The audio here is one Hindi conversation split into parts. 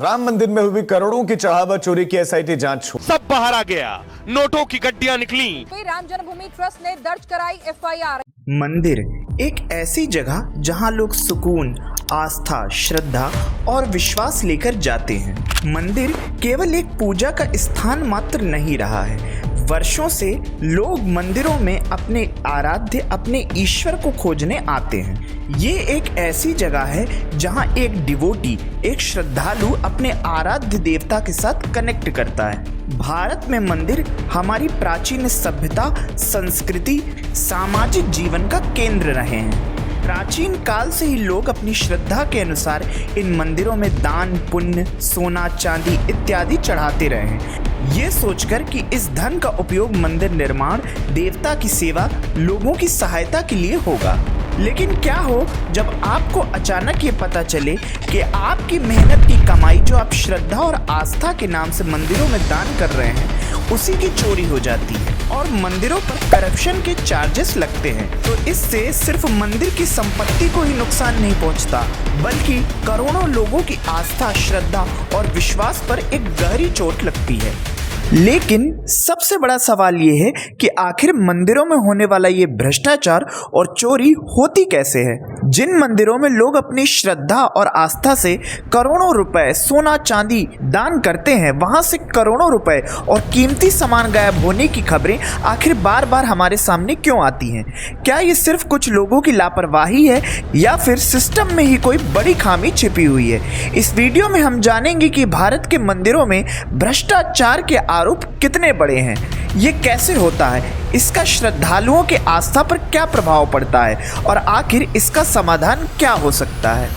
राम मंदिर में हुई करोड़ों की चढ़ावा चोरी की एसआईटी जांच शुरू। सब बाहर आ गया, नोटों की गड्डियां निकली। राम जन्मभूमि ट्रस्ट ने दर्ज कराई एफआईआर। मंदिर एक ऐसी जगह जहां लोग सुकून, आस्था, श्रद्धा और विश्वास लेकर जाते हैं। मंदिर केवल एक पूजा का स्थान मात्र नहीं रहा है। वर्षों से लोग मंदिरों में अपने आराध्य, अपने ईश्वर को खोजने आते हैं। ये एक ऐसी जगह है जहां एक डिवोटी, एक श्रद्धालु अपने आराध्य देवता के साथ कनेक्ट करता है। भारत में मंदिर हमारी प्राचीन सभ्यता, संस्कृति, सामाजिक जीवन का केंद्र रहे हैं। प्राचीन काल से ही लोग अपनी श्रद्धा के अनुसार इन मंदिरों में दान, पुण्य, सोना, चांदी इत्यादि चढ़ाते रहे हैं, ये सोचकर कि इस धन का उपयोग मंदिर निर्माण, देवता की सेवा, लोगों की सहायता के लिए होगा। लेकिन क्या हो जब आपको अचानक ये पता चले कि आपकी मेहनत की कमाई जो आप श्रद्धा और आस्था के नाम से मंदिरों में दान कर रहे हैं, उसी की चोरी हो जाती है और मंदिरों पर करप्शन के चार्जेस लगते हैं। तो इससे सिर्फ मंदिर की संपत्ति को ही नुकसान नहीं पहुंचता, बल्कि करोड़ों लोगों की आस्था, श्रद्धा और विश्वास पर एक गहरी चोट लगती है। लेकिन सबसे बड़ा सवाल ये है कि आखिर मंदिरों में होने वाला ये भ्रष्टाचार और चोरी होती कैसे है। जिन मंदिरों में लोग अपनी श्रद्धा और आस्था से करोड़ों रुपए सोना चांदी दान करते हैं, वहां से करोड़ों रुपए और कीमती सामान गायब होने की खबरें आखिर बार बार हमारे सामने क्यों आती हैं? क्या ये सिर्फ कुछ लोगों की लापरवाही है या फिर सिस्टम में ही कोई बड़ी खामी छिपी हुई है? इस वीडियो में हम जानेंगे कि भारत के मंदिरों में भ्रष्टाचार के आरोप कितने बड़े हैं, ये कैसे होता है, इसका श्रद्धालुओं के आस्था पर क्या प्रभाव पड़ता है और आखिर इसका समाधान क्या हो सकता है।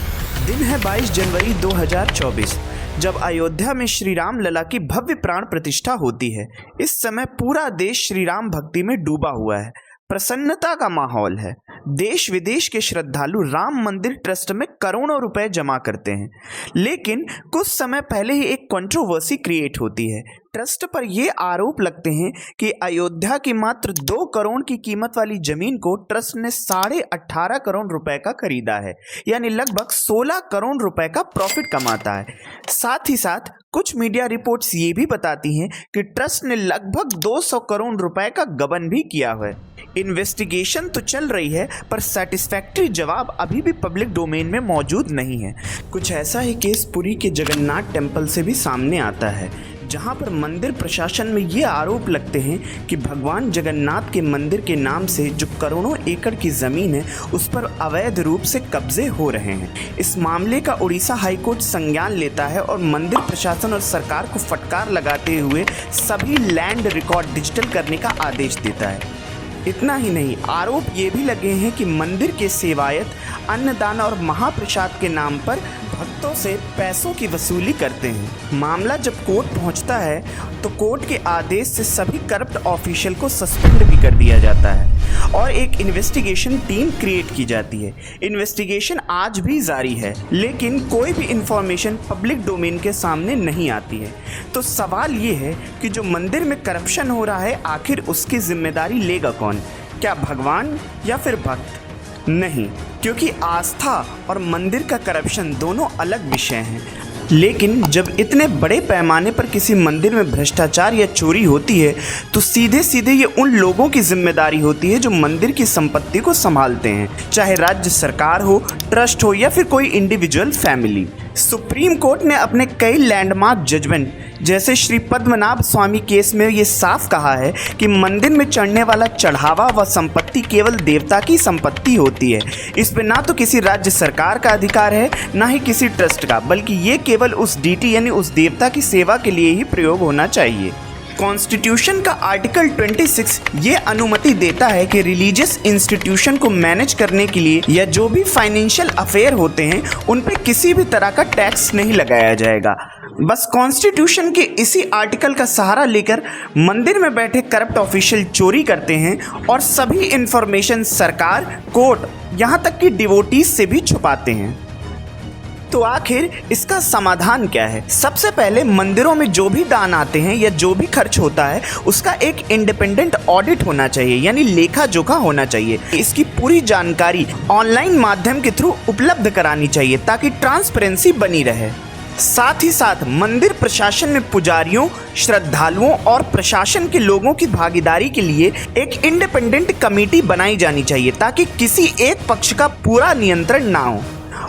दिन है 22 जनवरी 2024, जब अयोध्या में श्री राम लला की भव्य प्राण प्रतिष्ठा होती है। इस समय पूरा देश श्री राम भक्ति में डूबा हुआ है, प्रसन्नता का माहौल है। देश विदेश के श्रद्धालु राम मंदिर ट्रस्ट में करोड़ों रुपए जमा करते हैं। लेकिन कुछ समय पहले ही एक कंट्रोवर्सी क्रिएट होती है। ट्रस्ट पर यह आरोप लगते हैं कि अयोध्या की मात्र 2 करोड़ की कीमत वाली जमीन को ट्रस्ट ने 18.5 करोड़ रुपए का खरीदा है, यानी लगभग 16 करोड़ रुपए का प्रॉफिट कमाता है। साथ ही साथ कुछ मीडिया रिपोर्ट्स ये भी बताती हैं कि ट्रस्ट ने लगभग 200 करोड़ रुपए का गबन भी किया हुआ है। इन्वेस्टिगेशन तो चल रही है, पर सेटिस्फैक्ट्री जवाब अभी भी पब्लिक डोमेन में मौजूद नहीं है। कुछ ऐसा ही केस पुरी के जगन्नाथ टेम्पल से भी सामने आता है, जहां पर मंदिर प्रशासन में ये आरोप लगते हैं कि भगवान जगन्नाथ के मंदिर के नाम से जो करोड़ों एकड़ की ज़मीन है, उस पर अवैध रूप से कब्जे हो रहे हैं। इस मामले का उड़ीसा हाईकोर्ट संज्ञान लेता है और मंदिर प्रशासन और सरकार को फटकार लगाते हुए सभी लैंड रिकॉर्ड डिजिटल करने का आदेश देता है। इतना ही नहीं, आरोप ये भी लगे हैं कि मंदिर के सेवायत अन्नदान और महाप्रसाद के नाम पर भक्तों से पैसों की वसूली करते हैं। मामला जब कोर्ट पहुंचता है तो कोर्ट के आदेश से सभी करप्ट ऑफिशियल को सस्पेंड भी कर दिया जाता है और एक इन्वेस्टिगेशन टीम क्रिएट की जाती है। इन्वेस्टिगेशन आज भी जारी है, लेकिन कोई भी इंफॉर्मेशन पब्लिक डोमेन के सामने नहीं आती है। तो सवाल ये है कि जो मंदिर में करप्शन हो रहा है, आखिर उसकी जिम्मेदारी लेगा कौन? क्या भगवान या फिर भक्त? नहीं, क्योंकि आस्था और मंदिर का करप्शन दोनों अलग विषय हैं। लेकिन जब इतने बड़े पैमाने पर किसी मंदिर में भ्रष्टाचार या चोरी होती है, तो सीधे सीधे ये उन लोगों की जिम्मेदारी होती है जो मंदिर की संपत्ति को संभालते हैं, चाहे राज्य सरकार हो, ट्रस्ट हो या फिर कोई इंडिविजुअल फैमिली। सुप्रीम कोर्ट ने अपने कई लैंडमार्क जजमेंट, जैसे श्री पद्मनाभ स्वामी केस में ये साफ कहा है कि मंदिर में चढ़ने वाला चढ़ावा व संपत्ति केवल देवता की संपत्ति होती है। इस पे ना तो किसी राज्य सरकार का अधिकार है, ना ही किसी ट्रस्ट का, बल्कि ये केवल उस डीटी यानी उस देवता की सेवा के लिए ही प्रयोग होना चाहिए। कॉन्स्टिट्यूशन का आर्टिकल 26 ये अनुमति देता है कि रिलीजियस इंस्टीट्यूशन को मैनेज करने के लिए या जो भी फाइनेंशियल अफेयर होते हैं, उन पे किसी भी तरह का टैक्स नहीं लगाया जाएगा। बस कॉन्स्टिट्यूशन के इसी आर्टिकल का सहारा लेकर मंदिर में बैठे करप्ट ऑफिशियल चोरी करते हैं और सभी इंफॉर्मेशन सरकार, कोर्ट, यहाँ तक कि डिवोटीज से भी छुपाते हैं। तो आखिर इसका समाधान क्या है? सबसे पहले मंदिरों में जो भी दान आते हैं या जो भी खर्च होता है, उसका एक इंडिपेंडेंट ऑडिट होना चाहिए, यानी लेखा जोखा होना चाहिए। इसकी पूरी जानकारी ऑनलाइन माध्यम के थ्रू उपलब्ध करानी चाहिए ताकि ट्रांसपेरेंसी बनी रहे। साथ ही साथ मंदिर प्रशासन में पुजारियों, श्रद्धालुओं और प्रशासन के लोगों की भागीदारी के लिए एक इंडिपेंडेंट कमेटी बनाई जानी चाहिए ताकि किसी एक पक्ष का पूरा नियंत्रण ना हो।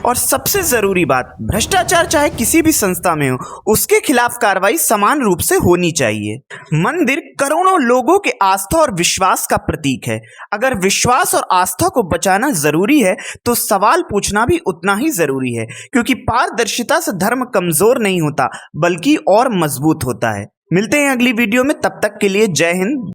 और सबसे जरूरी बात, भ्रष्टाचार चाहे किसी भी संस्था में हो, उसके खिलाफ कार्रवाई समान रूप से होनी चाहिए। मंदिर करोड़ों लोगों के आस्था और विश्वास का प्रतीक है। अगर विश्वास और आस्था को बचाना जरूरी है तो सवाल पूछना भी उतना ही जरूरी है, क्योंकि पारदर्शिता से धर्म कमजोर नहीं होता बल्कि और मजबूत होता है। मिलते हैं अगली वीडियो में, तब तक के लिए जय हिंद।